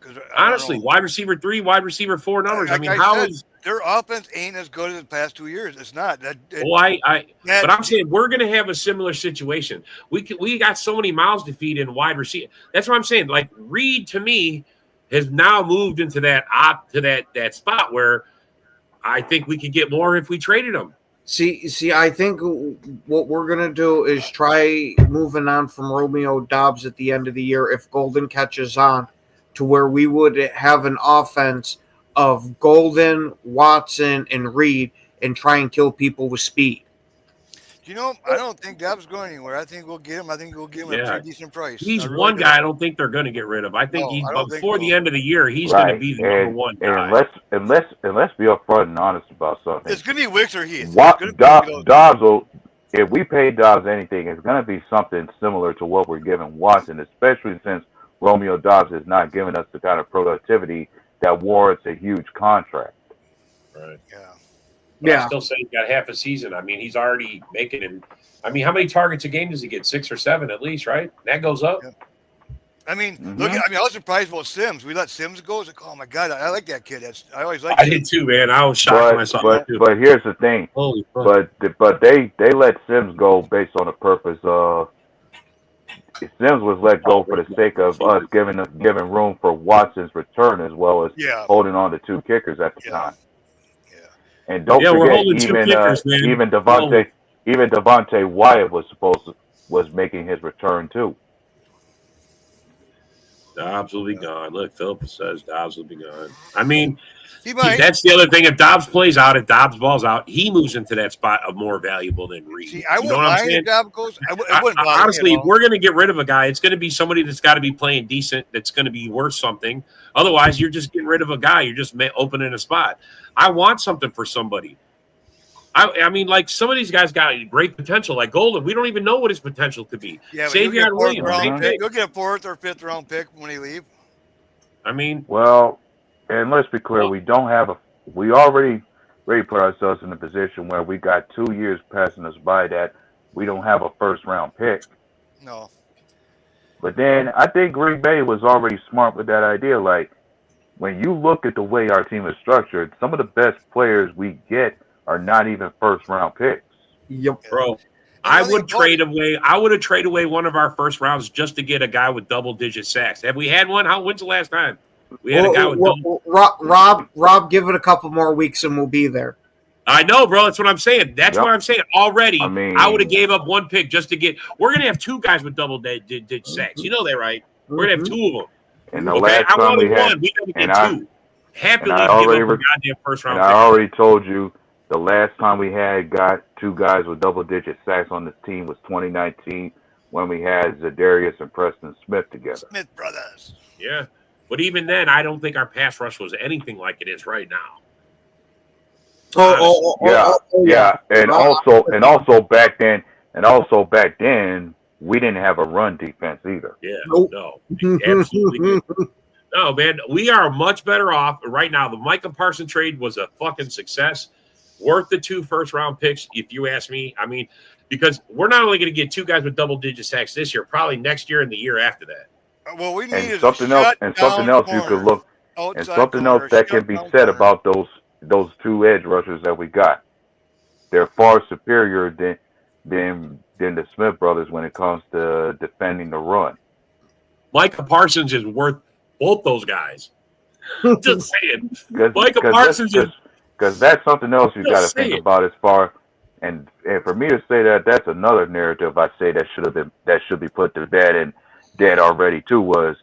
'Cause I don't Honestly, know. wide receiver 3, wide receiver 4 numbers. I Like mean, I how said, is their offense ain't as good as the past 2 years? It's not. well, but I'm saying we're going to have a similar situation. We got so many mouths to feed in wide receiver. That's what I'm saying. Like Reed to me has now moved into that spot where I think we could get more if we traded him. See, I think what we're gonna do is try moving on from Romeo Dobbs at the end of the year if Golden catches on, to where we would have an offense of Golden, Watson, and Reed, and try and kill people with speed. You know, I don't think Dobbs going anywhere. I think we'll get him. I think we'll get him at a Yeah. pretty decent price. He's I really one do. guy I don't think they're going to get rid of. I think No, he's I don't think before so. the end of the year, he's going to be the number one guy. And let's be upfront and honest about something. It's gonna be Wicks or Heath. What It's gonna be those- Dobbs will, if we pay Dobbs anything, it's going to be something similar to what we're giving Watson, especially since Romeo Dobbs is not giving us the kind of productivity that warrants a huge contract. Right. Yeah. But I Yeah. still say he's got half a season. I mean, he's already making it. I mean, how many targets a game does he get? 6 or 7 at least, right? That goes up. Yeah. I mean, Mhm. I was surprised about Sims. We let Sims go. It's like, oh my god, I like that kid. I always liked I him. did too, man. I was shocked when I saw that too. But here's the thing. Holy fuck. But they let Sims go based on the purpose of Sims was let go for the sake of us giving room for Watson's return as well as Yeah. holding on to 2 kickers at the Yeah. time. Yeah. And don't Yeah, we're forget, holding 2 kickers, man. even Devontae Wyatt was making his return too. Dobbs will be gone. Look, Philip says Dobbs will be gone. I mean, He might. that's the other thing. If Dobbs plays out, if Dobbs balls out, he moves into that spot of more valuable than Reed. See, I You know wouldn't what I'm mind saying? if Dobbs goes. It wouldn't bother me Honestly, at if all. we're going to get rid of a guy, it's going to be somebody that's got to be playing decent, that's going to be worth something. Otherwise, you're just getting rid of a guy. You're just opening a spot. I want something for somebody. I mean, like some of these guys got great potential. Like Golden, we don't even know what his potential could be. Yeah, but you'll get, Savion Williams, same thing. you'll get a 4th or 5th round pick when he leave. I mean, Well, and let's be clear, we already put ourselves in a position where we got 2 years passing us by that we don't have a first round pick. No. But then I think Green Bay was already smart with that idea. Like when you look at the way our team is structured, some of the best players we get are not even first round picks. Yep. bro, I would trade away. I would have traded away one of our first rounds just to get a guy with double-digit sacks. Have we had one? When's the last time we had a guy with? Rob, give it a couple more weeks and we'll be there. I know, bro. That's what I'm saying. That's Yep. what I'm saying. Already, I mean- I would have gave up one pick just to get. We're gonna have 2 guys with double-digit sacks. You know that, right? We're gonna have 2 of them. And the Okay, last I time wanted we had, one. We gotta and get I- 2. Happily and I give already up a re- goddamn first-round and I pick. already told you the last time we got 2 guys with double-digit sacks on this team was 2019 when we had Zadarius and Preston Smith together. Smith brothers. Yeah, but even then, I don't think our pass rush was anything like it is right now. Yeah, and also back then, we didn't have a run defense either. Yeah, Nope. no, absolutely. didn't. No, man, we are much better off right now. The Micah Parsons trade was a fucking success, worth the 2 first-round picks, if you ask me. I mean, because we're not only going to get 2 guys with double-digit sacks this year, probably next year and the year after that. Well, we need And is something a else shutdown you could corner. look, and Outside something else corner, that can be shutdown said corner. about those 2 edge rushers that we got. They're far superior than the Smith brothers when it comes to defending the run. Micah Parsons is worth both those guys. Just saying. Micah Because Parsons is. that's something else you Just got to say think it. about as far and for me to say that's another narrative I say that should be put to bed, and dead already too was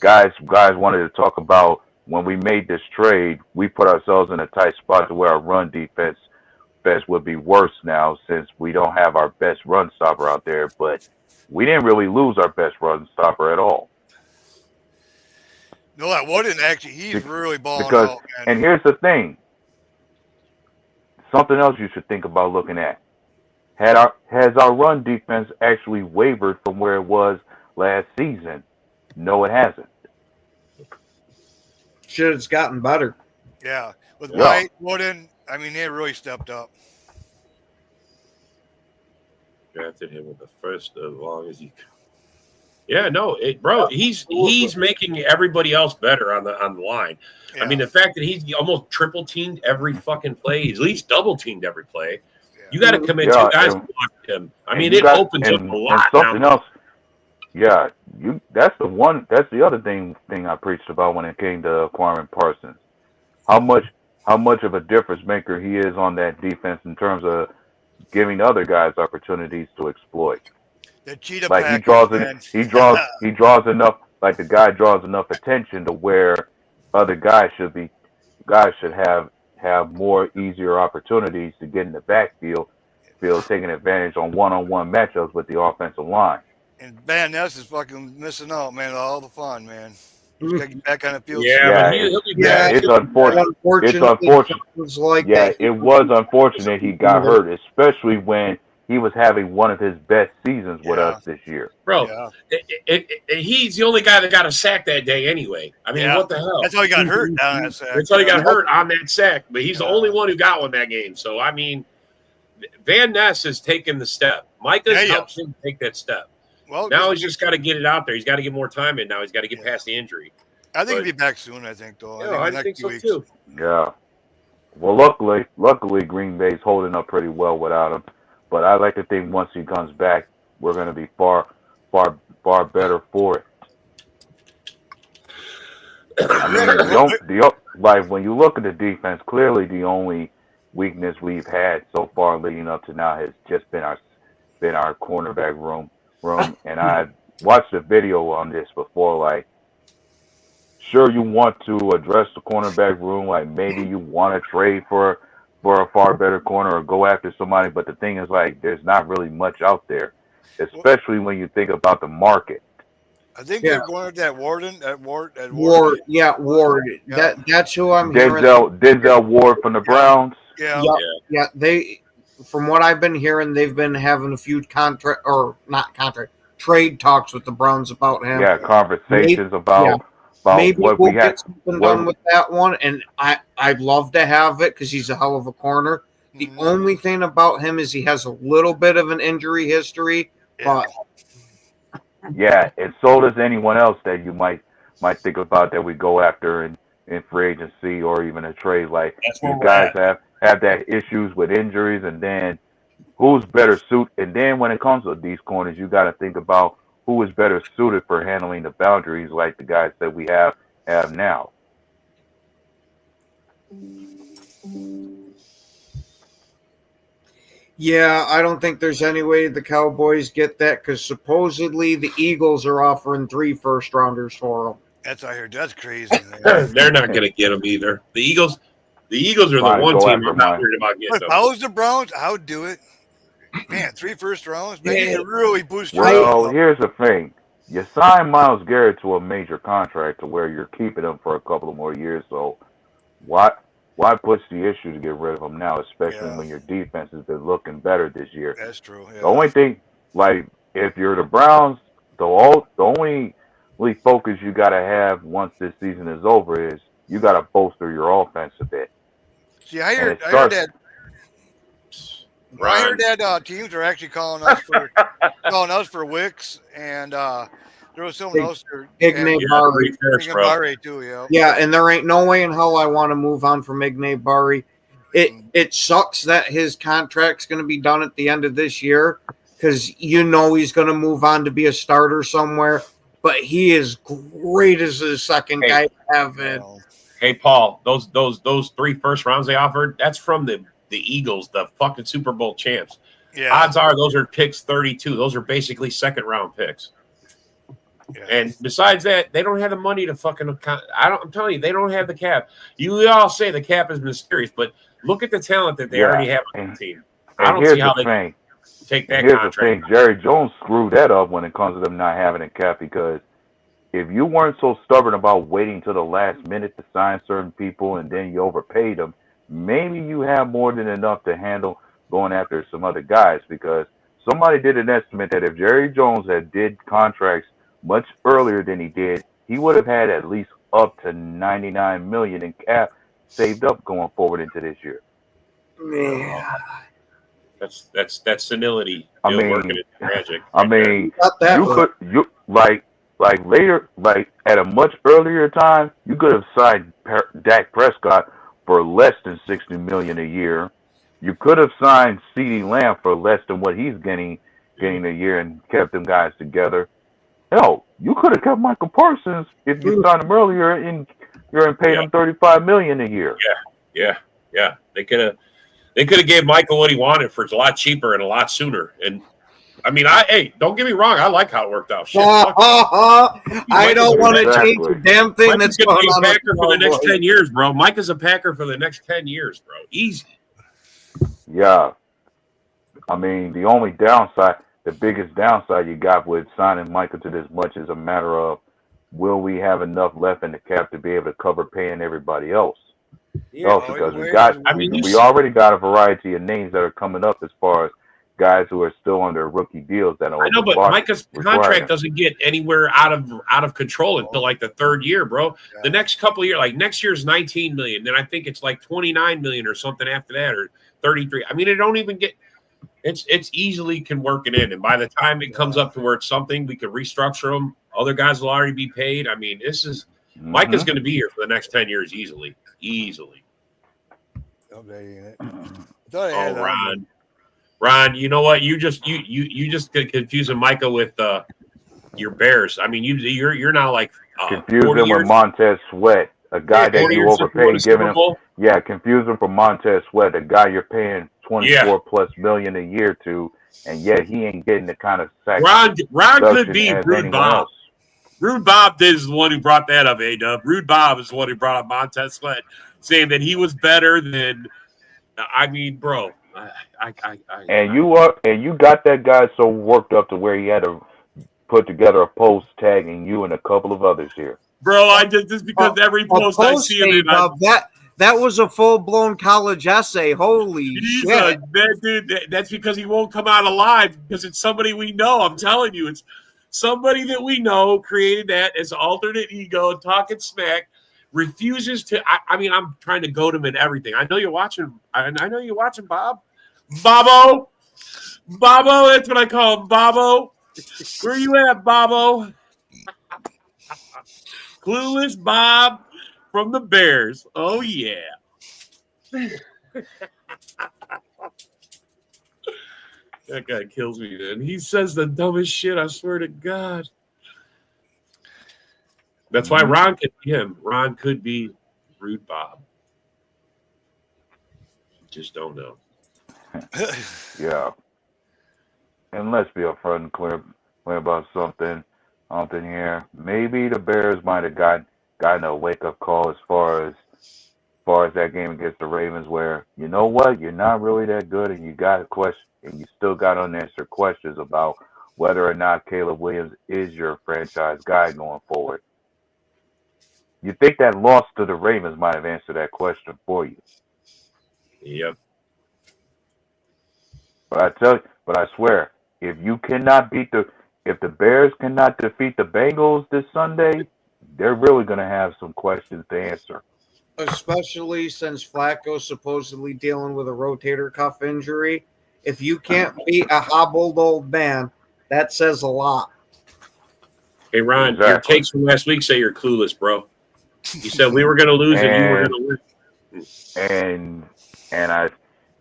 guys wanted to talk about when we made this trade, we put ourselves in a tight spot to where our run defense would be worse now since we don't have our best run stopper out there, but we didn't really lose our best run stopper at all. No, that wasn't actually. He's really balling Because, out, man. and here's the thing, something else you should think about looking at. Has our run defense actually wavered from where it was last season? No, it hasn't. Shit, it's gotten better. Yeah, with Yeah. White, Wooden, I mean, they really stepped up. Drafted him with the first as long as he. Yeah, no, bro, he's making everybody else better on the line. Yeah. I mean, the fact that he's almost triple teamed every fucking play, he's at least double teamed every play. You got to commit Yeah, two guys to and- block him. I And mean, you it got- opens up and a lot something now. else. Yeah, that's the other thing I preached about when it came to acquiring Parsons. How much of a difference maker he is on that defense in terms of giving other guys opportunities to exploit. The cheetah Like package, man. he draws enough, like the guy draws enough attention to where other guys should have more easier opportunities to get in the backfield, taking advantage on one-on-one matchups with the offensive line. And Van Ness is fucking missing out, man. All the fun, man. He's got to get back on the field. Yeah, Yeah, but he'll be yeah, back. It's unfortunate. Unfortunately, unfortunate. it was like Yeah, that. it was unfortunate he got hurt, especially when he was having one of his best seasons with Yeah. us this year. Bro, Yeah. he's the only guy that got a sack that day anyway. I mean, Yeah. what the hell? That's how he got hurt down that sack. That's how he got hurt on that sack, but he's the Yeah. only one who got one that game. So, I mean, Van Ness has taken the step. Micah's Yeah, yeah. helped him take that step. Well, Now he's just got to get it out there. He's got to get more time in now. He's got to get past the injury. I think he'll be back soon, I think, though. Yeah, I the think next so few weeks. too. Yeah. Well, luckily, Green Bay's holding up pretty well without him. But I like to think once he comes back, we're going to be far better for it. I mean, like when you look at the defense, clearly the only weakness we've had so far leading up to now has just been our cornerback room. And I've watched a video on this before. Like, sure, you want to address the cornerback room. Like maybe you want to trade for a far better corner or go after somebody. But the thing is, like, there's not really much out there, especially when you think about the market. I think Yeah. they're going at that Warden. Ward, yeah, Ward. Yeah. That's who I'm hearing. Denzel Ward from the Browns. Yeah. Yeah. Yeah, they, from what I've been hearing, they've been having a few trade talks with the Browns about him. Yeah, conversations about Maybe what we'll we have. get something done with that one, and I'd love to have it because he's a hell of a corner. The Mhm. only thing about him is he has a little bit of an injury history, Yeah. but Yeah, and so does anyone else that you might think about that we go after in free agency or even a trade. Like That's where these we're guys at. have that issues with injuries, and then who's better suited. And then when it comes to these corners, you got to think about who is better suited for handling the boundaries, like the guys that we have now. yeah, I don't think there's any way the Cowboys get that because supposedly the Eagles are offering 3 first-rounders for him. That's I heard. That's crazy, man. They're not going to get him either. The Eagles are Fine, the one go team after I'm not mine. worried about getting If them. I was the Browns, I would do it. Man, 3 first rounds, man, Yeah. you really boost your Well, here's the thing. You sign Myles Garrett to a major contract to where you're keeping him for a couple of more years. So why push the issue to get rid of him now, especially Yeah. when your defense has been looking better this year? That's true. Yeah. The only thing, like, if you're the Browns, the only focus you got to have once this season is over is you got to bolster your offense a bit. See, I And heard it that. Ron. I heard that teams are actually calling us for Wicks, and there was someone else there. Ignay Yeah, Barry. Reed Harris, bro. Barry too. Yeah. Yeah, and there ain't no way in hell I want to move on from Ignay Barry. It sucks that his contract's going to be done at the end of this year because he's going to move on to be a starter somewhere. But he is great as the second guy to have it. Hey, Paul, those 3 first rounds they offered, that's from the Eagles, the fucking Super Bowl champs. Yeah. Odds are those are picks 32. Those are basically second round picks. Yeah. And besides that, they don't have the money to fucking. I'm telling you, they don't have the cap. You all say the cap is mysterious, but look at the talent that they already have on the team. I don't see how they take that Here's contract. the thing. Jerry Jones screwed that up when it comes to them not having a cap, because if you weren't so stubborn about waiting till the last minute to sign certain people and then you overpaid them, maybe you have more than enough to handle going after some other guys, because somebody did an estimate that if Jerry Jones had did contracts much earlier than he did, he would have had at least up to $99 million in cap saved up going forward into this year. Yeah. That's senility. I mean, Working at Magic. I mean, Got that one. you like later, like at a much earlier time, you could have signed Dak Prescott for less than $60 million a year. You could have signed CeeDee Lamb for less than what he's getting a year and kept them guys together. Hell, you could have kept Michael Parsons if you signed him earlier and paid him $35 million a year. Yeah. They could have gave Michael what he wanted for a lot cheaper and a lot sooner. And I mean, don't get me wrong, I like how it worked out. Shit, I don't want to change a damn thing Mike that's is going gonna be a on. Packer for the next 10 years, bro. Mike is a Packer for the next 10 years, bro. Easy. Yeah. I mean, the biggest downside you got with signing Michael to this much is a matter of, will we have enough left in the cap to be able to cover paying everybody else? Because we already got a variety of names that are coming up as far as guys who are still under rookie deals that are. I know, but Micah's contract doesn't get anywhere out of control until like the third year, bro. Yeah. The next couple of years, like next year's 19 million, then I think it's like 29 million or something after that, or 33. I mean, it don't even get. It's easily can work it in, and by the time it comes up to where it's something, we can restructure them. Other guys will already be paid. I mean, this is Mike is going to be here for the next 10 years easily. Oh, Ron, you know what? You just confusing Micah with your Bears. I mean, you're now like confusing with Montez Sweat, a guy that you overpaid, giving him. Yeah, confusing for Montez Sweat, a guy you're paying $24+ million a year to, and yet he ain't getting the kind of sack. Ron could be Rude Bob. Rude Bob is the one who brought that up, A-Dub. Rude Bob is the one who brought up Montez Sweat, saying that he was better than. I mean, bro. And you got that guy so worked up to where he had to put together a post tagging you and a couple of others here. Bro, I just because every post I see him in, that was a full-blown college essay. Holy shit. Dude, that's because he won't come out alive, because it's somebody we know. I'm telling you, it's somebody that we know created that as alternate ego, talking smack, refuses to. I mean, I'm trying to goad him in everything. I know you're watching. I know you're watching, Bob. Bobo, that's what I call him, Bobo. Where you at, Bobo? Clueless Bob from the Bears. Oh, yeah. That guy kills me, man. He says the dumbest shit, I swear to God. That's why Ron could be him. Ron could be Rude Bob. Just don't know. Yeah. And let's be upfront and clear about something here. Maybe the Bears might have gotten a wake-up call as far as that game against the Ravens, where, you know what, you're not really that good, and you got a question, and you still got unanswered questions about whether or not Caleb Williams is your franchise guy going forward. You think that loss to the Ravens might have answered that question for you? Yep. But I swear, if the Bears cannot defeat the Bengals this Sunday, they're really going to have some questions to answer. Especially since Flacco's supposedly dealing with a rotator cuff injury. If you can't beat a hobbled old man, that says a lot. Hey, Ron, your takes from last week say you're clueless, bro. You said we were going to lose and you were going to win.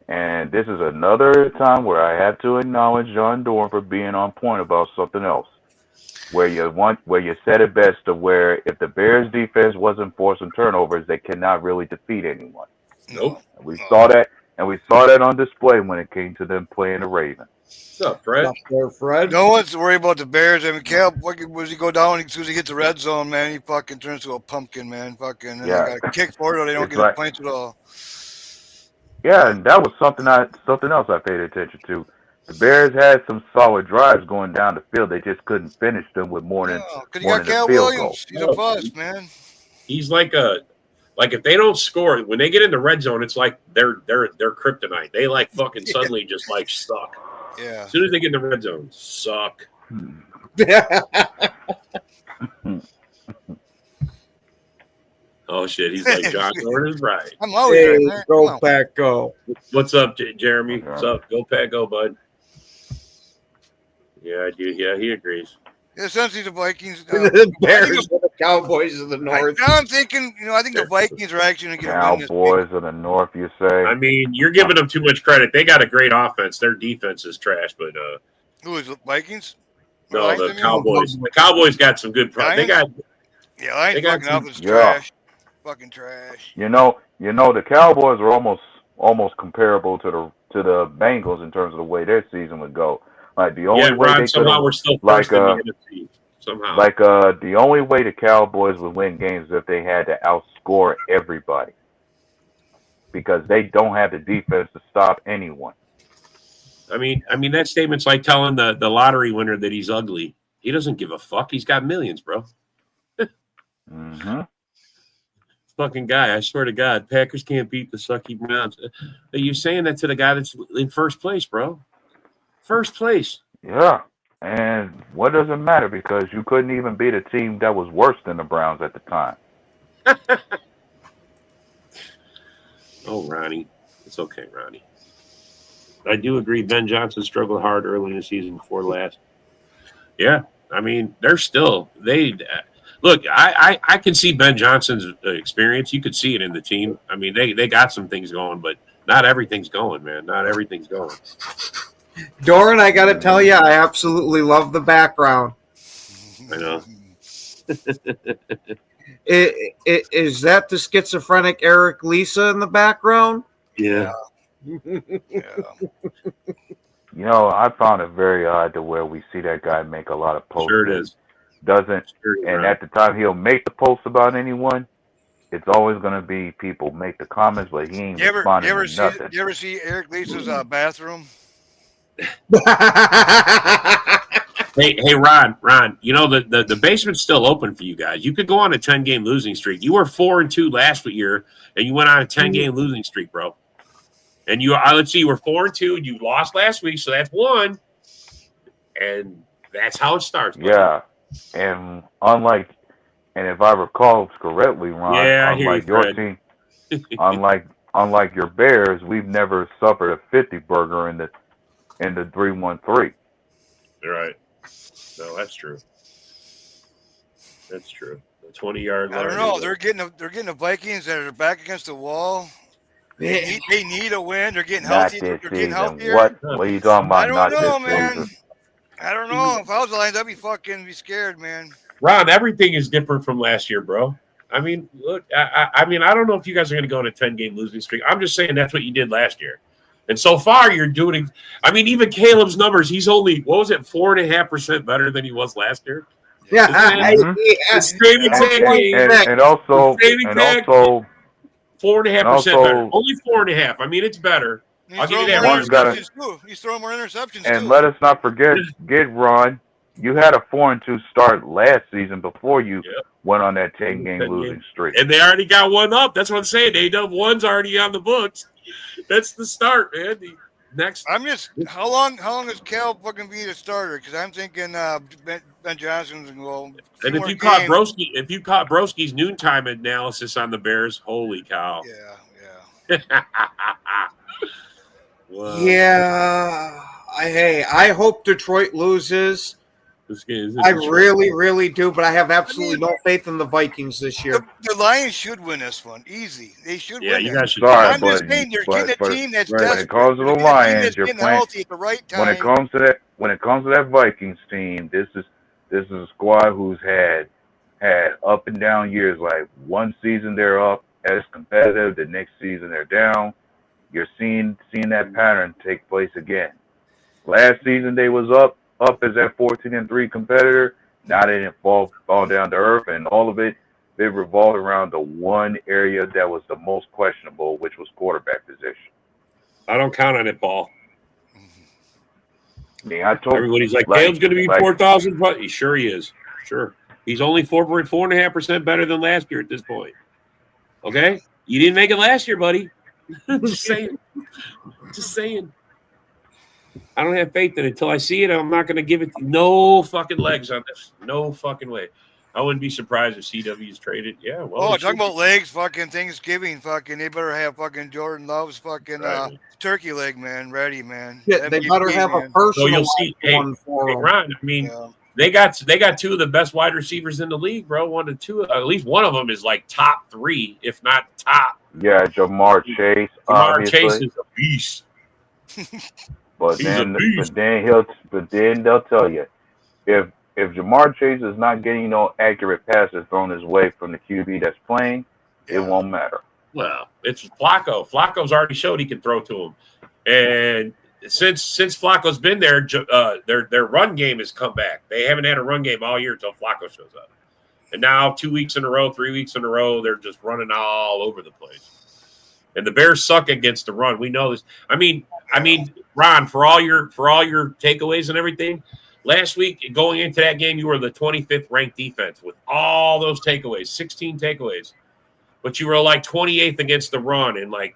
And this is another time where I have to acknowledge John Dorn for being on point about something else. Where you said it best, to where if the Bears defense wasn't forcing turnovers, they cannot really defeat anyone. Nope. We saw that And we saw that on display when it came to them playing the Ravens. What's up, Fred? Up there, Fred. No one's worried about the Bears. I mean, Cal, was he go down as soon as he hits the red zone, man? He fucking turns to a pumpkin, man. Fucking, and Yeah. they got kicked for it, or they don't It's get like- a points at all. Yeah, and that was something else I paid attention to. The Bears had some solid drives going down the field. They just couldn't finish them with more than Because you more got than a Cal field Williams. He's goal. a bust, man. He's like if they don't score when they get in the red zone, it's like they're kryptonite. They like fucking suddenly just like suck. Yeah. As soon as they get in the red zone, suck. Oh shit, he's like John Gordon is right. I'm always Hey, right, man. Come go on. back, go. What's up, Jeremy? What's up? Go Pat, go bud. Yeah, I do. Yeah, he agrees. Yeah, essentially the Vikings. The Bears and the Cowboys of the North. Now I'm thinking, I think the Vikings are actually going to get a win this week. Cowboys of the North, you say? I mean, you're giving them too much credit. They got a great offense. Their defense is trash, but Who is it, Vikings? no, Lions, I the mean? Cowboys. The Cowboys got some good. They got Yeah, Lions They got fucking some- offense is Yeah. trash. Fucking trash. You know, the Cowboys are almost comparable to the Bengals in terms of the way their season would go. Like the only way Ron. they Somehow could we're still like, first in the NFC. Somehow, the only way the Cowboys would win games is if they had to outscore everybody. Because they don't have the defense to stop anyone. I mean that statement's like telling the lottery winner that he's ugly. He doesn't give a fuck. He's got millions, bro. Mm-hmm. Fucking guy, I swear to God, Packers can't beat the sucky Browns. You're saying that to the guy that's in first place, bro. First place. Yeah. And what does it matter? Because you couldn't even beat a team that was worse than the Browns at the time. Oh, Ronnie. It's okay, Ronnie. I do agree. Ben Johnson struggled hard early in the season before last. Yeah. I mean, they're still look, I can see Ben Johnson's experience. You could see it in the team. I mean, they got some things going, but not everything's going, man. Not everything's going. Doran, I got to tell you, I absolutely love the background. I know. Is that the schizophrenic Eric Lisa in the background? Yeah. Yeah. You know, I found it very odd to where we see that guy make a lot of posts. Sure it is. Doesn't, Sure, and right. at the time he'll make the post about anyone, it's always going to be people make the comments, but he ain't You responding ever to nothing. you ever see Eric Lisa's bathroom? Hey, Ron, you know the basement's still open for you guys. You could go on a 10-game losing streak. You were 4-2 last year, and you went on a 10-game losing streak, bro. And let's see, you were 4-2, and you lost last week, so that's one. And that's how it starts. Bro. Yeah, and if I recall correctly, Ron, Yeah, I hear unlike you, your Fred. team, unlike your Bears, we've never suffered a 50 burger in the 3-1-3. Right. No, that's true. That's true. The 20-yard line. I don't know. They're getting the Vikings that are back against the wall. They need a win. They're getting Not healthy. this They're getting season. healthier. What are you talking about? I don't Not know, this man. season. I don't know. If I was the Lions, I'd be scared, man. Ron, everything is different from last year, bro. I mean, look, I mean, I don't know if you guys are going to go on a 10-game losing streak. I'm just saying that's what you did last year. And so far, you're doing. I mean, even Caleb's numbers, he's only 4.5% better than he was last year. Yeah, It's same exact game. And also, Same exact 4.5% also- better. Only 4.5. I mean, it's better. He's I'll give you throwing that. more One's gotta- interceptions, too. He's throwing more interceptions, and too. let us not forget, Ron, you had a 4-2 start last season before you Yep. went on that 10-game 10 losing games. streak. And they already got one up. That's what I'm saying. A-Dub-1's already on the books. That's the start, man. The next. I'm just how long is Cal fucking be the starter? Because I'm thinking Ben Johnson's going to go. And if you caught Broski's noontime analysis on the Bears, holy cow. Yeah. Wow. Yeah. I hope Detroit loses. This game is I really, really do, but I have absolutely no faith in the Vikings this year. The Lions should win this one. Easy. They should Yeah, win you this. guys should. Sorry, I'm just saying, you're getting a but team that's right. when desperate. it comes to the You're getting a team Lions, that's you're getting playing. healthy at the right time. When it comes to that Vikings team, this is a squad who's had up and down years. Like one season they're up as competitive, the next season they're down. you're seeing that pattern take place again. Last season they was up as that 14-3 competitor. Now they didn't fall down to earth, and all of it revolved around the one area that was the most questionable, which was quarterback position. I don't count on it, Paul. I mean, I told everybody's like, Caleb's going to be 4,000. Sure he is. Sure. He's only 4.5% better than last year at this point. Okay? You didn't make it last year, buddy. Just saying. Just saying. I don't have faith in it. Until I see it, I'm not going to give it no fucking legs on this. No fucking way. I wouldn't be surprised if CW is traded. Yeah, well. Talking about legs, fucking Thanksgiving, fucking, they better have fucking Jordan Love's fucking turkey leg, man, ready, man. Yeah, they better have a personal so you'll see, one for them. Ron, I mean, they got two of the best wide receivers in the league, bro. One to two, at least one of them is like top 3, if not top. Yeah, Jamar Chase. Jamar Chase is a beast. But then they'll tell you if Jamar Chase is not getting no accurate passes thrown his way from the QB that's playing, it won't matter. Well, it's Flacco. Flacco's already showed he can throw to him, and since Flacco's been there, their run game has come back. They haven't had a run game all year until Flacco shows up, and now 2 weeks in a row, 3 weeks in a row, they're just running all over the place. And the Bears suck against the run. We know this. I mean, Ron, for all your takeaways and everything, last week going into that game, you were the 25th ranked defense with all those takeaways, 16 takeaways, but you were like 28th against the run and like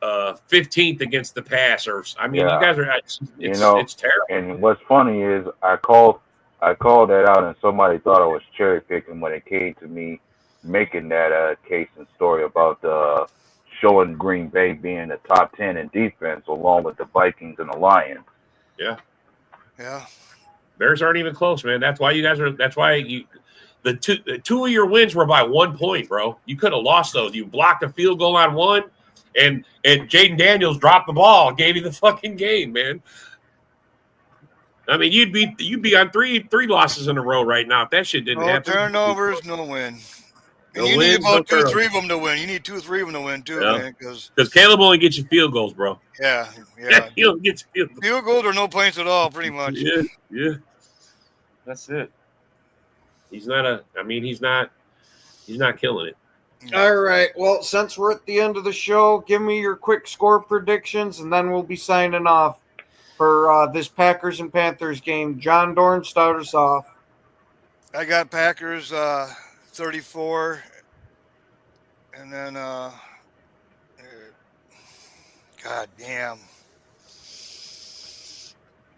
15th against the pass. Or you guys are. It's terrible. And what's funny is I called that out, and somebody thought I was cherry picking when it came to me making that case and story about showing Green Bay being the top 10 in defense, along with the Vikings and the Lions. Yeah. Yeah. Bears aren't even close, man. That's why you guys are. That's why the two of your wins were by 1 point, bro. You could have lost those. You blocked a field goal on one, and Jaden Daniels dropped the ball, gave you the fucking game, man. I mean, you'd be on three losses in a row right now if that shit didn't happen. Turnovers, no win. And No you wins, need about no 2-3 of them to win. You need 2-3 of them to win too, man. Because Caleb only gets you field goals, bro. Yeah. He only gets field goals. Field goals or no points at all, pretty much. Yeah. That's it. He's not killing it. All right. Well, since we're at the end of the show, give me your quick score predictions, and then we'll be signing off for this Packers and Panthers game. John Dorn, start us off. I got Packers 34, and then God damn,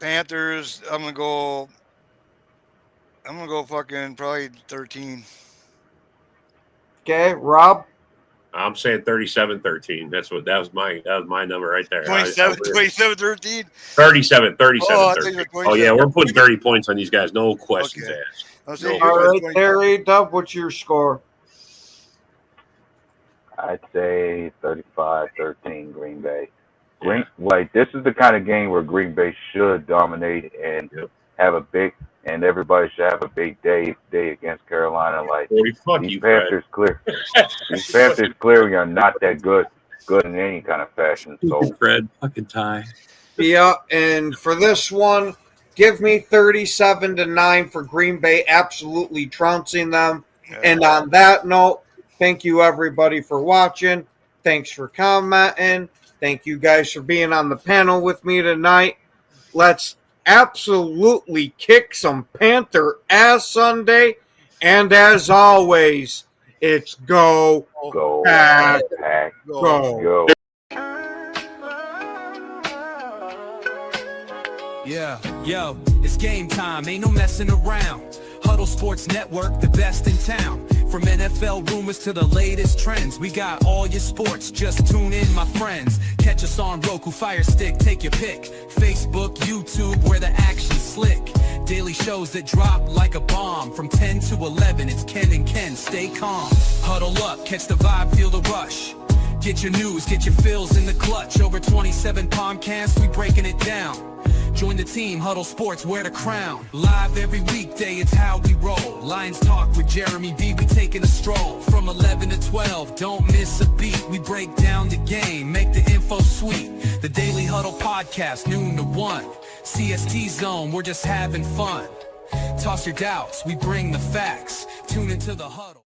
Panthers. I'm gonna go fucking probably 13. Okay, Rob. I'm saying 37-13. That was my number right there. 27-13. 37. Oh, yeah, we're putting 30 points on these guys. No questions asked. All right, Terry, Dub, what's your score? I'd say 35-13 Green Bay. This is the kind of game where Green Bay should dominate and have a big, and everybody should have a big day against Carolina. Like these Panthers clearly are not that good in any kind of fashion. So Fred, fucking tie. Yeah, and for this one, give me 37-9 for Green Bay, absolutely trouncing them. And on that note, thank you everybody for watching. Thanks for commenting. Thank you guys for being on the panel with me tonight. Let's absolutely kick some Panther ass Sunday. And as always, it's go Pack, go. Yeah, yo, it's game time, ain't no messing around. Huddle Sports Network, the best in town. From NFL rumors to the latest trends, we got all your sports, just tune in, my friends. Catch us on Roku, Fire Stick, take your pick. Facebook, YouTube, where the action's slick. Daily shows that drop like a bomb. From 10 to 11, it's Ken and Ken, stay calm. Huddle up, catch the vibe, feel the rush. Get your news, get your fills in the clutch. Over 27 podcasts, we breaking it down. Join the team, Huddle Sports, wear the crown. Live every weekday, it's how we roll. Lions Talk with Jeremy B, we taking a stroll. From 11 to 12, don't miss a beat. We break down the game, make the info info sweet. The Daily Huddle podcast, noon to 1. CST Zone, we're just having fun. Toss your doubts, we bring the facts. Tune into the Huddle.